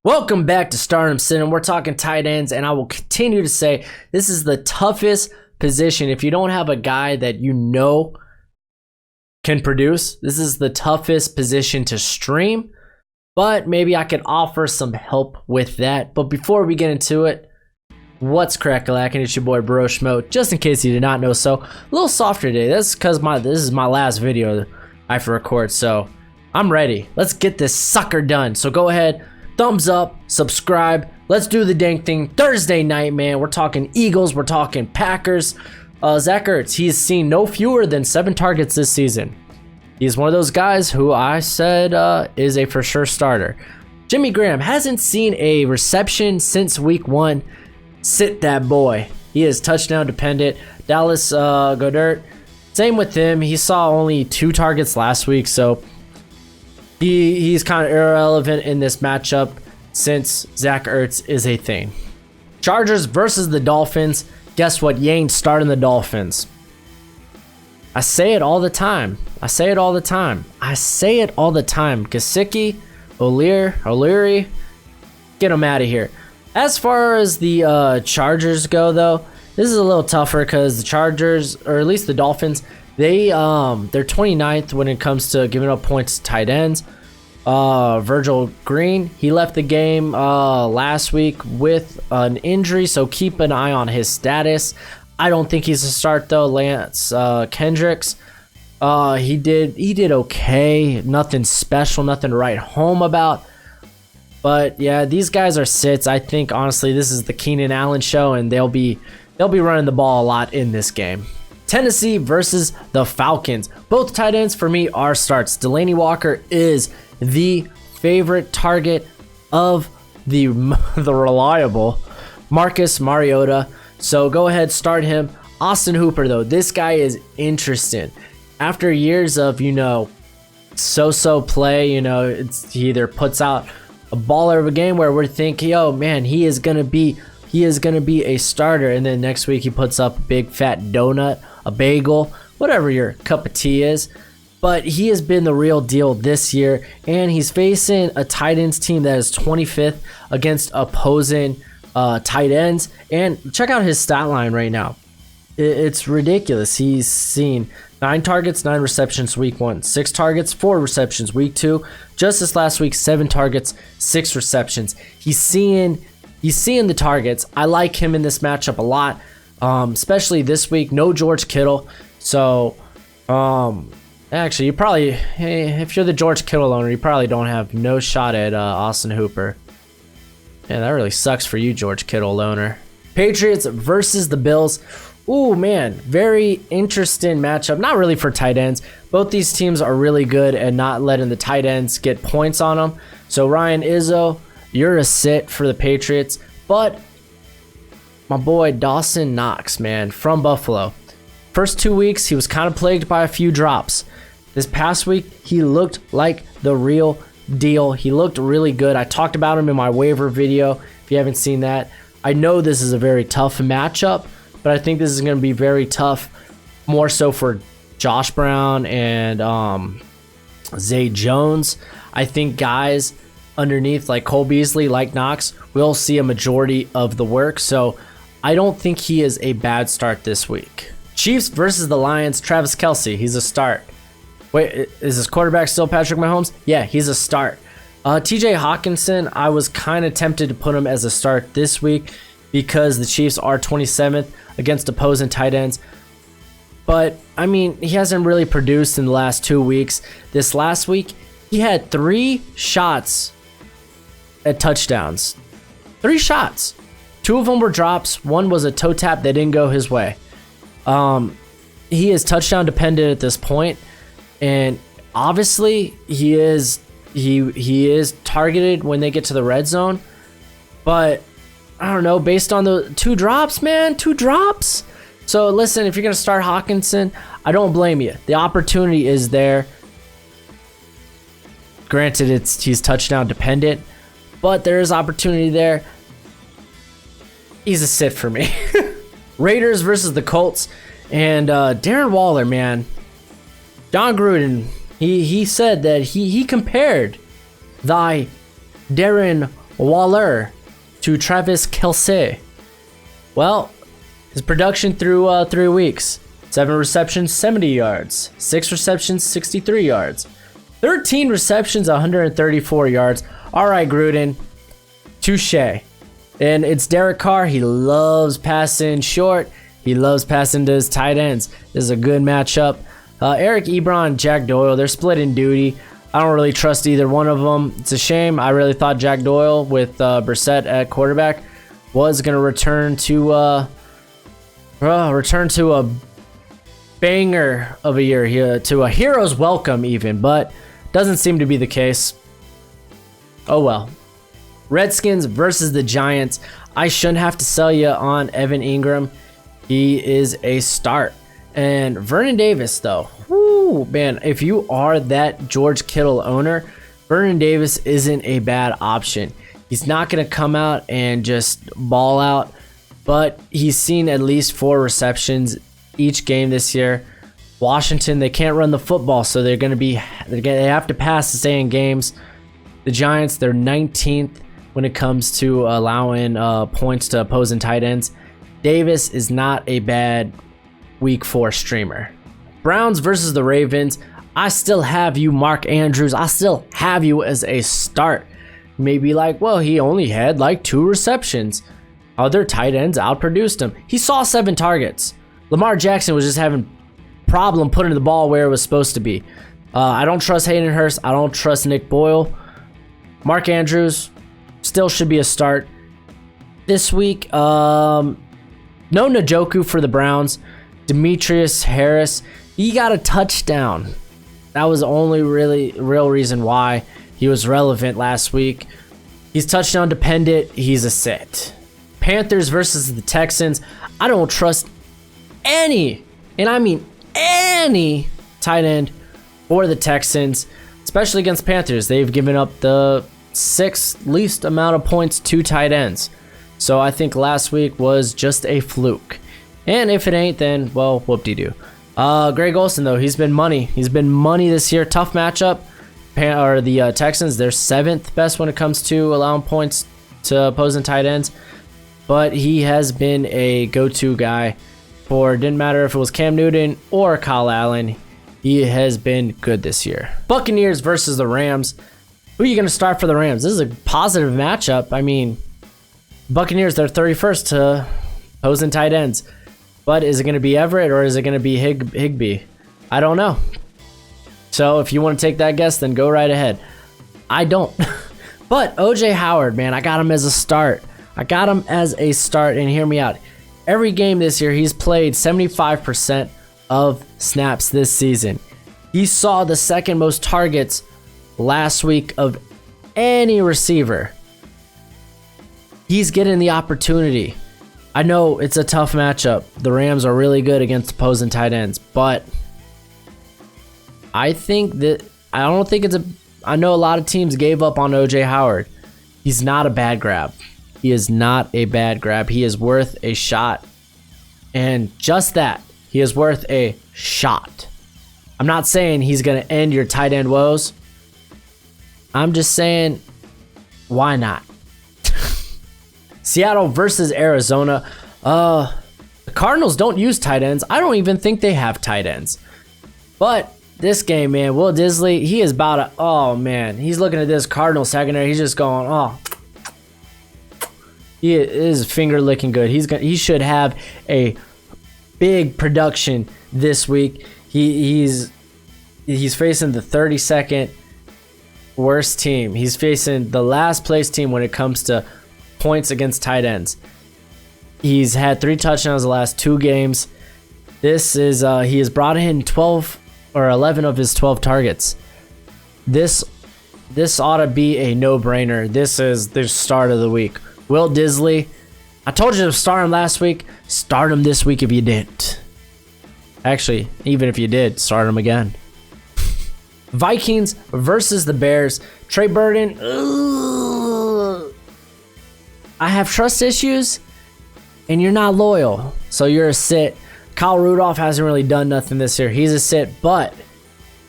Welcome back to Stardom Sin. We're talking tight ends, and I will continue to say this is the toughest position. If you don't have a guy that you know can produce, this is the toughest position to stream, but maybe I could offer some help with that. But before we get into it, what's crack-a-lackin'? It's your boy Broshmo. Just in case you did not know, so a little softer today. That's because this is my last video I have to record, so I'm ready. Let's get this sucker done. So go ahead, thumbs up, subscribe. Let's do the dang thing. Thursday night, man. We're talking Eagles. We're talking Packers. Zach Ertz, he's seen no fewer than 7 targets this season. He's one of those guys who I said is a for sure starter. Jimmy Graham hasn't seen a reception since week 1. Sit that boy. He is touchdown dependent. Dallas Goedert, same with him. He saw only 2 targets last week, so he's kind of irrelevant in this matchup since Zach Ertz is a thing. Chargers versus the Dolphins. Guess what? You ain't starting the Dolphins. I say it all the time. Gesicki, O'Leary, get them out of here. As far as the Chargers go, though, this is a little tougher because the Chargers, or at least the Dolphins, they're 29th when it comes to giving up points to tight ends. Virgil Green, he left the game last week with an injury, so keep an eye on his status. I don't think he's a start though. Lance Kendricks, he did okay, nothing special, nothing to write home about. But yeah, these guys are sits. I think honestly this is the Keenan Allen show, and they'll be running the ball a lot in this game. Tennessee versus the Falcons. Both tight ends for me are starts. Delanie Walker is the favorite target of the reliable Marcus Mariota. So go ahead, start him. Austin Hooper, though, this guy is interesting. After years of, so-so play, he either puts out a baller of a game where we're thinking, oh man, he is gonna be a starter, and then next week he puts up a big fat donut, a bagel, whatever your cup of tea is. But he has been the real deal this year, and he's facing a tight ends team that is 25th against opposing tight ends. And check out his stat line right now. It's ridiculous. He's seen 9 targets, 9 receptions week 1, 6 targets, 4 receptions week 2. Just this last week, 7 targets, 6 receptions. He's seeing the targets. I like him in this matchup a lot, especially this week. No George Kittle, so actually, if you're the George Kittle owner, you probably don't have no shot at Austin Hooper. Yeah, that really sucks for you, George Kittle owner. Patriots versus the Bills. Ooh, man, very interesting matchup. Not really for tight ends. Both these teams are really good at not letting the tight ends get points on them. So Ryan Izzo, you're a sit for the Patriots. But my boy Dawson Knox, man, from Buffalo. First 2 weeks, he was kind of plagued by a few drops. This past week, he looked like the real deal. He looked really good. I talked about him in my waiver video. If you haven't seen that, I know this is a very tough matchup, but I think this is going to be very tough, more so for Josh Brown and Zay Jones. I think guys underneath like Cole Beasley, like Knox, will see a majority of the work. So I don't think he is a bad start this week. Chiefs versus the Lions. Travis Kelce, he's a start. Wait, is his quarterback still Patrick Mahomes? Yeah, he's a start. TJ Hawkinson, I was kind of tempted to put him as a start this week because the Chiefs are 27th against opposing tight ends. But, I mean, he hasn't really produced in the last 2 weeks. This last week, he had 3 shots at touchdowns. 3 shots. 2 of them were drops. 1 was a toe tap that didn't go his way. He is touchdown dependent at this point, and obviously he is targeted when they get to the red zone. But I don't know, based on the 2 drops, man, 2 drops. So listen, if you're gonna start Hawkinson, I don't blame you. The opportunity is there. Granted, he's touchdown dependent, but there is opportunity there. He's a sit for me. Raiders versus the Colts, and Darren Waller, man. John Gruden, he said that he compared thy Darren Waller to Travis Kelce. Well, his production through 3 weeks. 7 receptions, 70 yards. 6 receptions, 63 yards. 13 receptions, 134 yards. All right, Gruden. Touche. And it's Derek Carr. He loves passing short. He loves passing to his tight ends. This is a good matchup. Eric Ebron, Jack Doyle, they're split in duty. I don't really trust either one of them. It's a shame. I really thought Jack Doyle with Brissett at quarterback was going to return to a banger of a year here, to a hero's welcome even, but doesn't seem to be the case. Oh well. Redskins versus the Giants. I shouldn't have to sell you on Evan Ingram. He is a start. And Vernon Davis, though, whoo, man, if you are that George Kittle owner, Vernon Davis isn't a bad option. He's not going to come out and just ball out, but he's seen at least 4 receptions each game this year. Washington, they can't run the football, so they have to pass to stay in games. The Giants, they're 19th when it comes to allowing points to opposing tight ends. Davis is not a bad week 4 streamer. Browns versus the Ravens. I still have you, Mark Andrews. I still have you as a start. Maybe like, well, he only had like 2 receptions. Other tight ends outproduced him. He saw 7 targets. Lamar Jackson was just having problem putting the ball where it was supposed to be. I don't trust Hayden Hurst. I don't trust Nick Boyle. Mark Andrews still should be a start this week. No Njoku for the Browns. Demetrius Harris, he got a touchdown. That was the only real reason why he was relevant last week. He's touchdown dependent. He's a sit. Panthers versus the Texans. I don't trust any, and I mean any, tight end for the Texans, especially against Panthers. They've given up the 6th least amount of points to tight ends. So I think last week was just a fluke. And if it ain't, then, well, whoop-de-doo. Greg Olsen, though, he's been money. He's been money this year. Tough matchup. The Texans, they're 7th best when it comes to allowing points to opposing tight ends. But he has been a go-to guy for, didn't matter if it was Cam Newton or Kyle Allen. He has been good this year. Buccaneers versus the Rams. Who are you going to start for the Rams? This is a positive matchup. I mean, Buccaneers, they're 31st to opposing tight ends. But is it going to be Everett or is it going to be Higbee? I don't know. So if you want to take that guess, then go right ahead. I don't. But OJ Howard, man, I got him as a start. And hear me out. Every game this year, he's played 75% of snaps this season. He saw the 2nd most targets last week of any receiver. He's getting the opportunity. I know it's a tough matchup. The Rams are really good against opposing tight ends, but I know a lot of teams gave up on OJ Howard. He's not a bad grab. He is not a bad grab. He is worth a shot. And just that, he is worth a shot. I'm not saying he's going to end your tight end woes. I'm just saying, why not? Seattle versus Arizona. The Cardinals don't use tight ends. I don't even think they have tight ends. But this game, man, Will Disley, he is about to, oh man, he's looking at this Cardinal secondary. He's just going, oh. He is finger licking good. He should have a big production this week. He's facing the 32nd worst team. He's facing the last place team when it comes to points against tight ends. He's had 3 touchdowns the last 2 games. This is he has brought in 12 or 11 of his 12 targets. This ought to be a no-brainer. This is the start of the week. Will Disley, I told you to start him last week. Start him this week if you didn't. Actually, even if you did, start him again. Vikings versus the Bears. Trey Burton. I have trust issues, and you're not loyal, so you're a sit. Kyle Rudolph hasn't really done nothing this year. He's a sit, but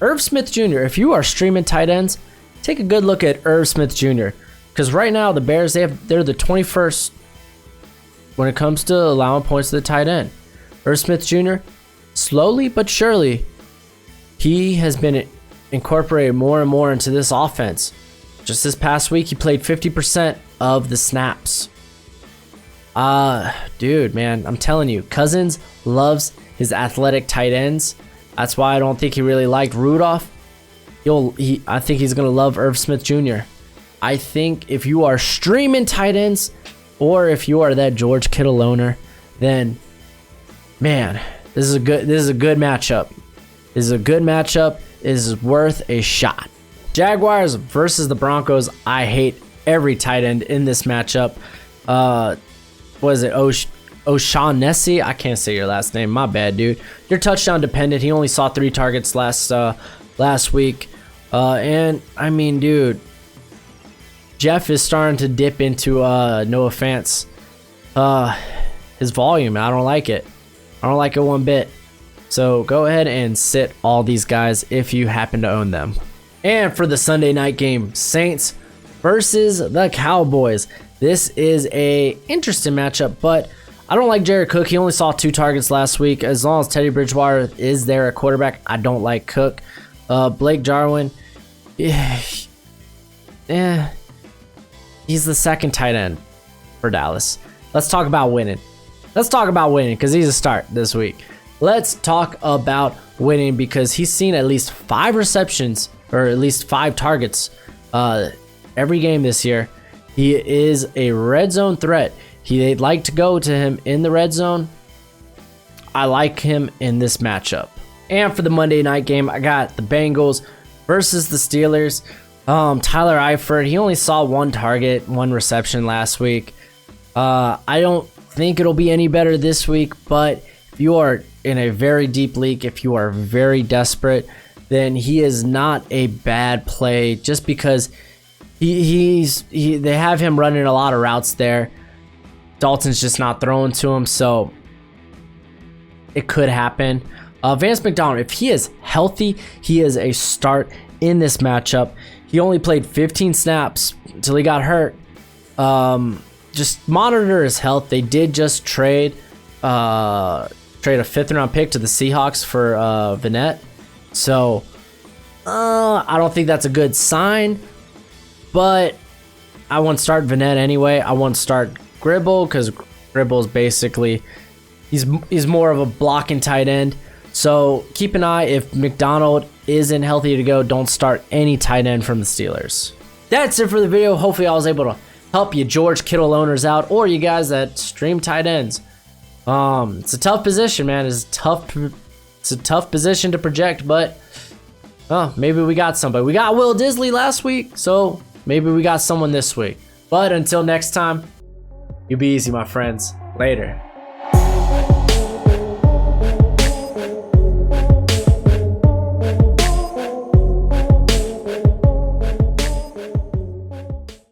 Irv Smith Jr., if you are streaming tight ends, take a good look at Irv Smith Jr. Because right now the Bears, they're the 21st when it comes to allowing points to the tight end. Irv Smith Jr., slowly but surely, he has been incorporated more and more into this offense. Just this past week, he played 50% of the snaps. Dude, man, I'm telling you, Cousins loves his athletic tight ends. That's why I don't think he really liked Rudolph. I think he's gonna love Irv Smith Jr. I think if you are streaming tight ends, or if you are that George Kittle owner, then man, this is a good matchup. This is a good matchup. It is worth a shot. Jaguars versus the Broncos. I hate every tight end in this matchup. What is it? O'Shaughnessy? I can't say your last name. My bad, dude. You're touchdown dependent. He only saw 3 targets last week. And I mean, dude, Jeff is starting to dip into no offense, his volume. I don't like it. I don't like it one bit. So go ahead and sit all these guys if you happen to own them. And for the Sunday night game, Saints versus the Cowboys. This is a interesting matchup, but I don't like Jared Cook. He only saw 2 targets last week. As long as Teddy Bridgewater is there at quarterback, I don't like Cook. Blake Jarwin, he's the second tight end for Dallas. Let's talk about winning. Because he's a start this week. Let's talk about winning because he's seen at least 5 receptions or at least 5 targets every game this year. He is a red zone threat. They'd like to go to him in the red zone. I like him in this matchup. And for the Monday night game, I got the Bengals versus the Steelers. Tyler Eifert, he only saw 1 target, 1 reception last week. I don't think it'll be any better this week, but if you are in a very deep league, if you are very desperate, then he is not a bad play just because they have him running a lot of routes there. Dalton's just not throwing to him, so it could happen. Vance McDonald, if he is healthy, he is a start in this matchup. He only played 15 snaps until he got hurt. Just monitor his health. They did just trade a 5th round pick to the Seahawks for Vinette. So I don't think that's a good sign, but I wouldn't start Vinette anyway. I wouldn't start Gribble because Gribble is basically he's more of a blocking tight end. So keep an eye. If McDonald isn't healthy to go, don't start any tight end from the Steelers. That's it for the video. Hopefully I was able to help you George Kittle owners out, or you guys that stream tight ends. It's a tough position, man. It's a tough position to project, but maybe we got somebody. We got Will Disley last week, so maybe we got someone this week. But until next time, you be easy, my friends. Later.